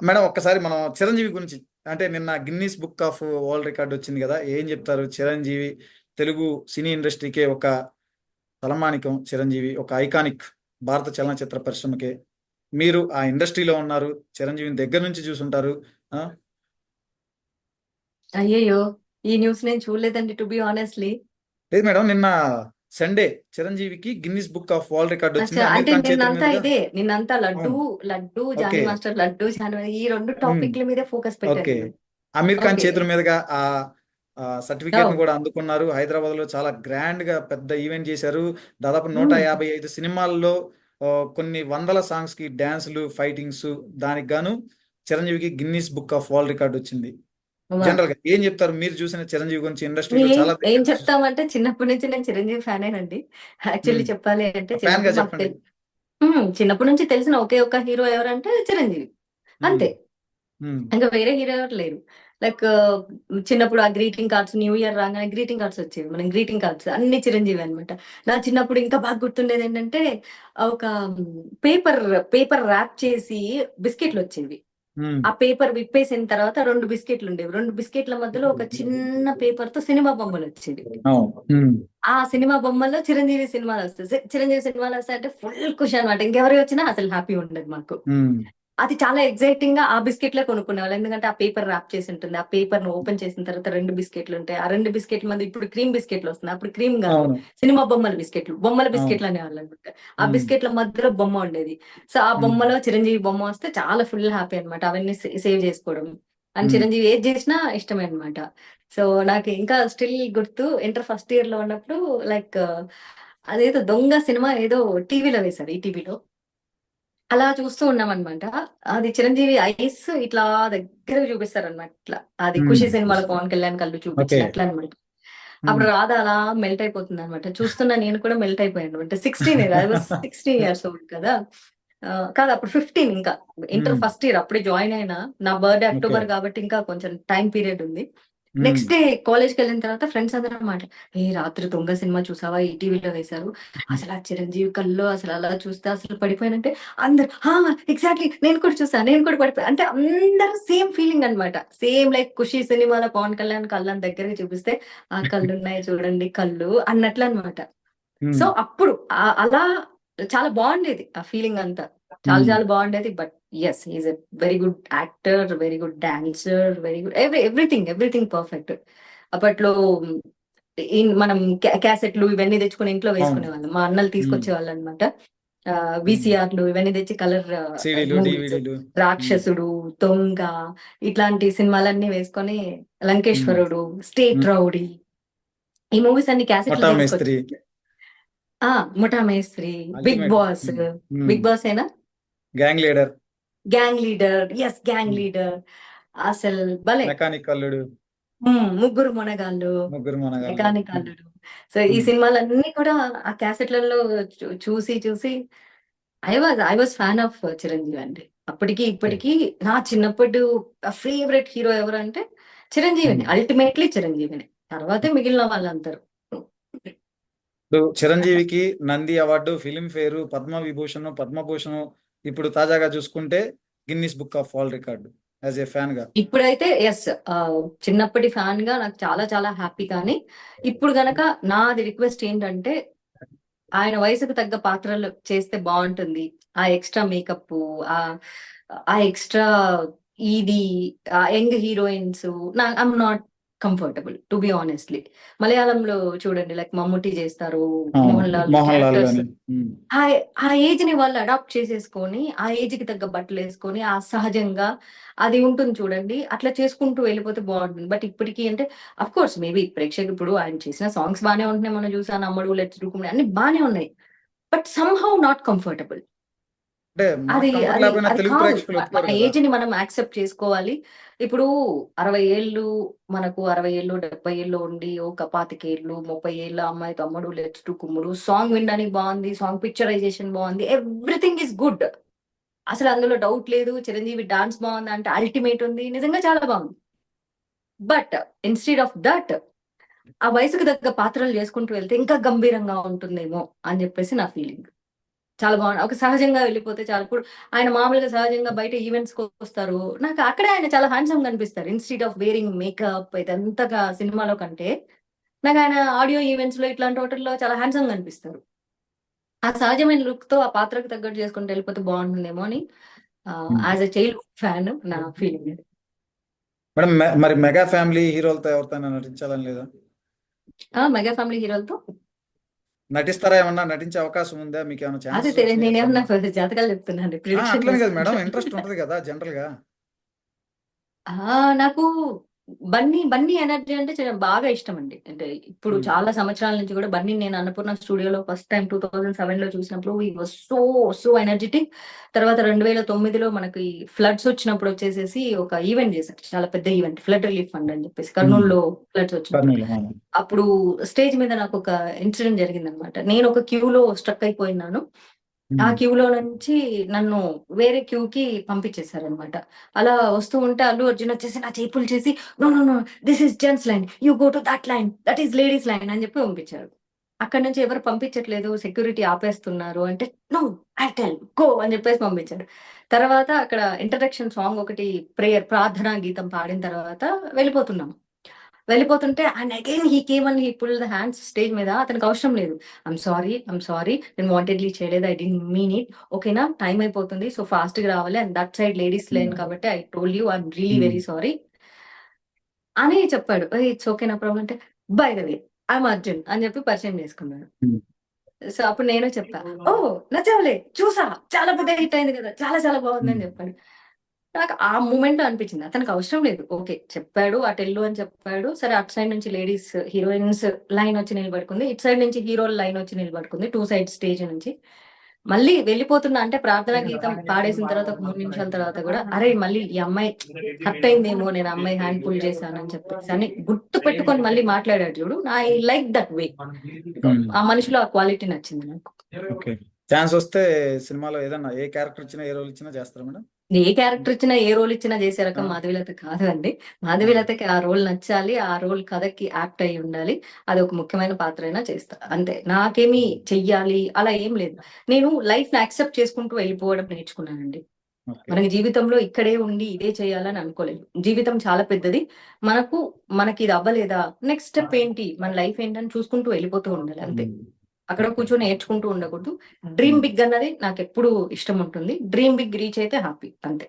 Madam ఒక్కసారి మనం చిరంజీవి గురించి అంటే నిన్న Guinness book of world record వచ్చింది కదా, ఏం చెప్తారు? చిరంజీవి తెలుగు సినీ ఇండస్ట్రీకే ఒక తలమానికం. చిరంజీవి ఒక ఐకానిక్ భారత చలనచిత్ర పరిశ్రమకే. మీరు ఆ ఇండస్ట్రీలో ఉన్నారు, చిరంజీవిని దగ్గర నుంచి చూసుంటారు. ఆ, అయ్యయ్యో! ఈ న్యూస్ నేను చూడలేదండి టు బి ఆనెస్ట్‌లీ. లేదు మేడం, నిన్న సండే చిరంజీవికి Guinness book of world record అచ్చా! వచ్చింది, అమీర్ అంటే ఖాన్ చేతుల నిన్నంతా మీదుగా. ఇదే. నిన్నంతా లడ్డు, అవును. లడ్డు, ఓకే. జానీ మాస్టర్, లడ్డు, జానీ ఈ 2 ఉమ్, టాపిక్‌ల మీదే ఫోకస్ పెట్టారు ఓకే. మీరు. అమీర్ ఖాన్ ఓకే. చేతుల మీదుగా ఆ సర్టిఫికేట్ ని ఓహ్! కూడా అందుకున్నారు. హైదరాబాద్ లో చాలా గ్రాండ్ గా పెద్ద ఈవెంట్ చేశారు. దాదాపు నూట హ్మ్. యాభై ఐదు సినిమాల్లో కొన్ని వందల సాంగ్స్ కి డాన్సులు, ఫైటింగ్స్, దానికి గాను చిరంజీవికి Guinness book of world record వచ్చింది. వాహ్! జనరల్ గా ఏం చెప్తారు మీరు చూసిన చిరంజీవి గురించి? ఇండస్ట్రీలో ఏం చాలా ఏం దగ్గర నుంచి చెప్తామంటే చిన్నప్పటి నుంచి నేను చిరంజీవి ఫ్యానేనండి. యాక్చువల్లీ ఉమ్, చెప్పాలి అంటే ఫ్యాన్ గా చిన్నప్పుడు మాకు చెప్పండి. చిన్నప్పటి నుంచి తెలిసిన ఒకే ఒక్క హీరో ఎవరంటే చిరంజీవి. ఉమ్, అంతే. ఉమ్, ఇంకా వేరే హీరో ఎవరు లేరు. లైక్ చిన్నప్పుడు ఆ గ్రీటింగ్ కార్డ్స్ న్యూ ఇయర్ రాగానే గ్రీటింగ్ కార్డ్స్ వచ్చేవి. మనం గ్రీటింగ్ కార్డ్స్ అన్ని చిరంజీవి అన్నమాట. నా చిన్నప్పుడు ఇంకా బాగా గుర్తుండేది ఏంటంటే ఒక పేపర్ పేపర్ ర్యాప్ చేసి బిస్కెట్లు వచ్చేవి. ఉమ్. ఆ పేపర్ విప్పేసిన తర్వాత 2 బిస్కెట్లు ఉండేవి. 2 బిస్కెట్ల మధ్యలో ఒక చిన్న పేపర్ తో సినిమా బొమ్మలు వచ్చేవి. అవును. ఉమ్, ఆ సినిమా బొమ్మల్లో చిరంజీవి సినిమాలు వస్తాయి. చిరంజీవి సినిమాలు వస్తాయంటే ఫుల్ ఖుషి అనమాట. ఇంకెవరు వచ్చినా అసలు హ్యాపీ ఉండదు మాకు. ఉమ్, అది చాలా ఎక్సైటింగ్ గా ఆ బిస్కెట్లే కొనుక్కునేవాళ్ళు. ఎందుకంటే ఆ పేపర్ ర్యాప్ చేసి ఉంటుంది. ఆ పేపర్ ను ఓపెన్ చేసిన తర్వాత 2 బిస్కెట్లు ఉంటాయి. ఆ 2 బిస్కెట్ల మధ్య ఇప్పుడు క్రీమ్ బిస్కెట్లు వస్తున్నాయి. అప్పుడు క్రీమ్ కాదు. అవును. సినిమా బొమ్మల బిస్కెట్లు. బొమ్మల అవును. బిస్కెట్లు అనేవాళ్ళు అనమాట. ఆ ఉమ్, బిస్కెట్ల మధ్యలో బొమ్మ ఉండేది. సో ఆ ఉమ్, బొమ్మలో చిరంజీవి బొమ్మ వస్తే చాలా ఫుల్ హ్యాపీ అనమాట. అవన్నీ సేవ్ చేసుకోవడం. అండ్ ఉమ్, చిరంజీవి ఏది చేసినా ఇష్టమే అనమాట. సో నాకు ఇంకా స్టిల్ గుర్తు ఇంటర్ ఫస్ట్ ఇయర్ లో ఉన్నప్పుడు లైక్ అదేదో దొంగ సినిమా ఏదో టీవీలో వేశారు ఈటీవీలో. అలా చూస్తూ ఉన్నామనమాట. అది చిరంజీవి ఐస్ ఇట్లా దగ్గరగా చూపిస్తారనమాట ఇట్లా. అది ఉమ్. 'ఖుషి' సినిమాలో పవన్ కళ్యాణ్ కళ్ళు ఓకే. చూపించినట్లు అనమాట. ఉమ్, అప్పుడు రాధ అలా మెల్ట్ అయిపోతుందనమాట. చూస్తున్న నేను కూడా మెల్ట్ అయిపోయాననమాట. 16 year I was 16 years old కదా! కాదు అప్పుడు 15 ఇంకా. ఇంటర్ ఉమ్, ఫస్ట్ ఇయర్ అప్పుడే జాయిన్ అయినా. నా బర్త్‌డే ఓకే. అక్టోబర్ కాబట్టి ఇంకా కొంచెం టైమ్ పీరియడ్ ఉంది. ఉమ్, నెక్స్ట్ డే కాలేజ్‌కెళ్ళిన తర్వాత ఫ్రెండ్స్ అందరం "ఏ రాత్రి 'దొంగ' సినిమా చూసావా? ఈటీవీలో వేశారు. అసలు ఆ చిరంజీవి కళ్ళు అసలు అలా చూస్తే అసలు పడిపోయానంటే" అందరు ఎగ్జాక్ట్‌లీ నేను కూడా చూసా. నేను కూడా పడిపోయా. అంటే అందరూ సేమ్ ఫీలింగ్ అన్నమాట. సేమ్ లైక్ 'ఖుషి' సినిమాలో పవన్ కళ్యాణ్ కళ్ళని దగ్గరగా చూపిస్తే, ఆ కళ్ళున్నాయి చూడండి కళ్ళు అన్నట్లన్నమాట. సో, ఉమ్, అప్పుడు అలా చాలా బావుండేది ఆ ఫీలింగ్ అంతా. చాలా ఉమ్. చాలా బావుండేది. But yes he is a very good actor, very good dancer, very good everything perfect. అప్పట్లో మనం క్యాసెట్‌లు ఇవన్నీ తెచ్చుకొని ఇంట్లో అవును. వేసుకునేవాళ్ళం. మా అన్నలు ఉమ్, తీసుకొచ్చేవాళ్ళన్నమాట. ఉమ్. వీసీఆర్‌లు ఇవన్నీ తెచ్చి కలర్ సీడీలు, మూవీస్ డివిడీలు. ఉమ్, 'రాక్షసుడు', 'దొంగ' ఇట్లాంటి సినిమాలన్నీ వేసుకొని um, 'Lankeshwarudu', 'state um. Rowdy' ఈ మూవీస్ అన్ని క్యాసెట్‌లు ముఠా మేస్త్రి, తీసుకొచ్చి 'Mutha Mestri', 'big ultimate. Boss'. Um, um. 'Big boss' ఏనా? Gang leader, 'gang leader' yes 'gang um. Leader' అసలు భలే. మెకానిక్ అల్లుడు, ముగ్గురు మొనగాళ్ళు, ముగ్గురు మనగాళ్ళు. మెకానిక్ ఉమ్, అల్లుడు. సో ఈ ఉమ్, సినిమాలన్నీ కూడా ఆ క్యాసెట్‌లలో చూసి I was fan of Chiranjeevi అండి. అప్పటికి ఓకే. ఇప్పటికి నా చిన్నప్పుడు ఫేవరెట్ హీరో ఎవరంటే చిరంజీవినే. ఉమ్. అల్టిమేట్‌లీ చిరంజీవినే. తర్వాతే మిగిలిన వాళ్ళందరూ. ఇప్పుడు అట్లా. చిరంజీవికి నంది అవార్డు, ఫిలిం ఫేరు, పద్మ విభూషణ్, పద్మభూషణ్, ఇప్పుడు తాజాగా చూసుకుంటే Guinness book of world record as a fan గా. ఇప్పుడైతే యెస్. చిన్నప్పటి ఫ్యాన్‌గా నాకు చాలా చాలా హ్యాపీ కానీ, ఇప్పుడు గనక నాది రిక్వెస్ట్ ఏంటంటే, ఆయన వయసుకు తగ్గ పాత్రలు చేస్తే బావుంటుంది. ఆ ఎక్స్‌ట్రా మేకప్పు, ఆహ్, ఆ ఎక్స్‌ట్రా ఇది young heroines I'm not comfortable to be honestly. మలయాళంలో చూడండి లైక్ మమ్ముట్టి చేస్తారు. అవును. మోహన్ లాల్ మోహన్ లాల్ క్యారెక్టర్స్ గాని. ఉమ్, ఆ ఆ ఏజ్‌ని వాళ్ళు అడాప్ట్ చేసేసుకొని, ఆ ఏజ్‌కి తగ్గ బట్టలేసుకొని, ఆ సహజంగా అది ఉంటుంది చూడండి. అట్లా చేసుకుంటూ వెళ్ళిపోతే బావుంటుంది. బట్ ఇప్పటికి అంటే ఆఫ్‌కోర్స్ మేబీ ప్రేక్షకులు ఇప్పుడు ఆయన చేసిన సాంగ్స్ బానే ఉంటున్నాయి. మొన్న చూసాను 'అమ్మడు', 'లెట్స్ డూ కుమ్మి' అన్ని బానే ఉన్నాయి. But somehow not comfortable. అంటే అది మనకు కంఫర్ట్ అది లేకపోయినా అది తెలుగు కాదు. ప్రేక్షకులు మన ఒప్పుకోరు కదా. ఏజ్‌ని మనం యాక్సెప్ట్ చేసుకోవాలి. ఇప్పుడు 60 ఏళ్ళు మనకు 60 ఏళ్ళు, 70 ఏళ్ళు ఉండి ఒక 25 ఏళ్ళు, 30 ఏళ్ళ అమ్మాయి 'తమ్ముడు లెట్స్ డూ కుమ్ముడు' సాంగ్ వినడానికి బావుంది. సాంగ్ పిక్చరైజేషన్ బావుంది. Everything is good. అసలు అందులో డౌట్ లేదు. చిరంజీవి డాన్స్ బావుందా అంటే అల్టిమేట్ ఉంది. నిజంగా చాలా బావుంది. బట్ ఇన్‌స్టెడ్ ఆఫ్ థట్ ఆ వయసుకు తగ్గ పాత్రలు చేసుకుంటూ వెళ్తే ఇంకా గంభీరంగా ఉంటుందేమో అని చెప్పేసి నా ఫీలింగ్. చాలా బాగుంది. ఒక సహజంగా వెళ్ళిపోతే చాలు. ఇప్పుడు ఆయన మామూలుగా సహజంగా బయట ఈవెంట్స్ కి వస్తారు. నాకు అక్కడే ఆయన చాలా హ్యాండ్సమ్ కనిపిస్తారు. ఇన్‌స్టెడ్ ఆఫ్ వేరింగ్ మేకప్ ఇదంతగా సినిమాలో కంటే, నాకు ఆయన ఆడియో ఈవెంట్స్ లో ఇట్లాంటి వాటిల్లో చాలా హ్యాండ్సమ్ కనిపిస్తారు. ఆ సహజమైన లుక్ తో ఆ పాత్రకు తగ్గట్టు చేసుకుంటూ వెళ్ళిపోతే బాగుంటుందేమో అని యాజ్ ఎ చైల్డ్ ఫ్యాన్ నా ఫీలింగ్. మేడం మరి మెగా ఫ్యామిలీ హీరోలతో ఎవరితో నటించాలని లేదా? మెగా ఫ్యామిలీ హీరోలతో నటిస్తారా? ఏమన్నా నటించే అవకాశం ఉందా? మీకు ఏమైనా అదే ఛాన్సెస్ తెలియదు. వచ్చినాయి నేనేమన్నా ఎప్పుడన్నా? జాతకాలు చెప్తున్నాను, ప్రిడిక్షన్ అట్లనే కదా మేడం, ఇంట్రెస్ట్ చేస్తున్నాను. ఉంటది కదా జనరల్ గా. నాకు బన్నీ ఎనర్జీ అంటే బాగా ఇష్టం అండి. అంటే ఇప్పుడు ఉమ్, చాలా సంవత్సరాల నుంచి కూడా బన్నీ నేను అన్నపూర్ణ స్టూడియోలో ఫస్ట్ టైం 2007 లో చూసినప్పుడు ఈ వాజ్ సో సో ఎనర్జెటిక్. తర్వాత 2009లో మనకి ఫ్లడ్స్ వచ్చినప్పుడు వచ్చేసేసి ఒక ఈవెంట్ చేశారు, చాలా పెద్ద ఈవెంట్, ఫ్లడ్ రిలీఫ్ ఫండ్ అని చెప్పేసి ఉమ్, కర్నూలులో ఫ్లడ్స్ వచ్చినప్పుడు. కర్నూలు, అవును. అప్పుడు స్టేజ్ మీద నాకు ఒక ఇన్సిడెంట్ జరిగింది అనమాట. నేను ఒక క్యూలో స్ట్రక్ అయిపోయినాను. ఆ ఉమ్, క్యూలో నుంచి నన్ను వేరే క్యూకి పంపించేశారనమాట. అలా వస్తూ ఉంటే అల్లు అర్జున్ వచ్చేసి నా చేతులు చేసి, no no no, this is gents line, you go to that line, that is ladies line అని చెప్పి పంపించారు. అక్కడ నుంచి ఎవరు పంపించట్లేదు, సెక్యూరిటీ ఆపేస్తున్నారు అంటే, నో ఐ టెల్ గో అని చెప్పేసి పంపించాడు. తర్వాత అక్కడ ఇంట్రడక్షన్ సాంగ్ ఒకటి, ప్రేయర్ ప్రార్థనా గీతం పాడిన తర్వాత వెళ్ళిపోతున్నాం. వెళ్ళిపోతుంటే and again he came and he pull the hands stage మీద. అతనికి అవసరం లేదు. ఐమ్ సారీ, నేను వాంటెడ్లీ చేయలేదు, ఐ డోంట్ మీన్ ఇట్, ఓకేనా, టైం అయిపోతుంది, సో ఫాస్ట్ గా రావాలి, and that side ladies line కాబట్టి I told you, I'm really um, very sorry అని చెప్పాడు. ఇట్స్ ఓకే నా ప్రాబ్లం అంటే, by the way I'm Arjun అని చెప్పి పరిచయం చేసుకున్నాడు. ఉమ్, సో అప్పుడు నేను చెప్పా, ఓ నచ్చవలే, చూసా, చాలా పెద్ద హిట్ అయింది కదా, చాలా చాలా బాగుంది ఉమ్, అని చెప్పాడు. నాకు ఆ మూమెంట్ లో అనిపించింది అతనికి అవసరం లేదు, ఓకే చెప్పాడు, అటు వెళ్ళు అని చెప్పాడు, సరే అటు సైడ్ నుంచి లేడీస్ హీరోయిన్స్ లైన్ వచ్చి నిలబడుకుంది, ఇటు సైడ్ నుంచి హీరోల లైన్ వచ్చి నిలబడుకుంది, టూ సైడ్ స్టేజ్ నుంచి. మళ్ళీ వెళ్ళిపోతున్నా అంటే ప్రార్థనా గీతం పాడేసిన తర్వాత ఒక 3 నిమిషాల తర్వాత కూడా, అరే మళ్ళీ ఈ అమ్మాయి హర్ట్ అయిందేమో, నేను అమ్మాయి హ్యాండ్ పుల్ చేశానని చెప్పేసి అని గుర్తు పెట్టుకొని మళ్ళీ మాట్లాడాడు చూడు, ఐ లైక్ దట్ వే. ఉమ్. ఆ మనిషిలో ఆ క్వాలిటీ నచ్చింది నాకు. ఓకే. ఛాన్స్ వస్తే సినిమాలో ఏదన్నా ఏ క్యారెక్టర్ ఇచ్చినా, ఏ రోల్ ఇచ్చినా చేస్తారా మేడం? ఏ క్యారెక్టర్ ఇచ్చినా, ఏ రోల్ ఇచ్చినా చేసే రకం ఆ, మాధవీలత కాదు అండి. ఆ, మాధవీలతకి ఆ రోల్ నచ్చాలి, ఆ రోల్ కథకి యాప్ట్ అయి ఉండాలి, అది ఒక ముఖ్యమైన పాత్ర అయినా చేస్తా అంతే. నాకేమి చెయ్యాలి అలా ఏం లేదు. నేను లైఫ్ ని యాక్సెప్ట్ చేసుకుంటూ వెళ్ళిపోవడం నేర్చుకున్నానండి. ఓకే. మనకి జీవితంలో ఇక్కడే ఉండి ఇదే చేయాలని అనుకోలేదు. జీవితం చాలా పెద్దది. మనకి ఇది అవ్వలేదా, నెక్స్ట్ స్టెప్ ఏంటి, మన లైఫ్ ఏంటని చూసుకుంటూ వెళ్ళిపోతూ ఉండాలి అంతే. ఉమ్, అక్కడ ఓకే. కూర్చొని నేర్చుకుంటూ ఉండకూడదు. డ్రీమ్ ఉమ్. బిగ్ అన్నది నాకు ఎప్పుడు ఇష్టం ఉంటుంది. డ్రీమ్ బిగ్ రీచ్ అయితే హ్యాపీ అంతే.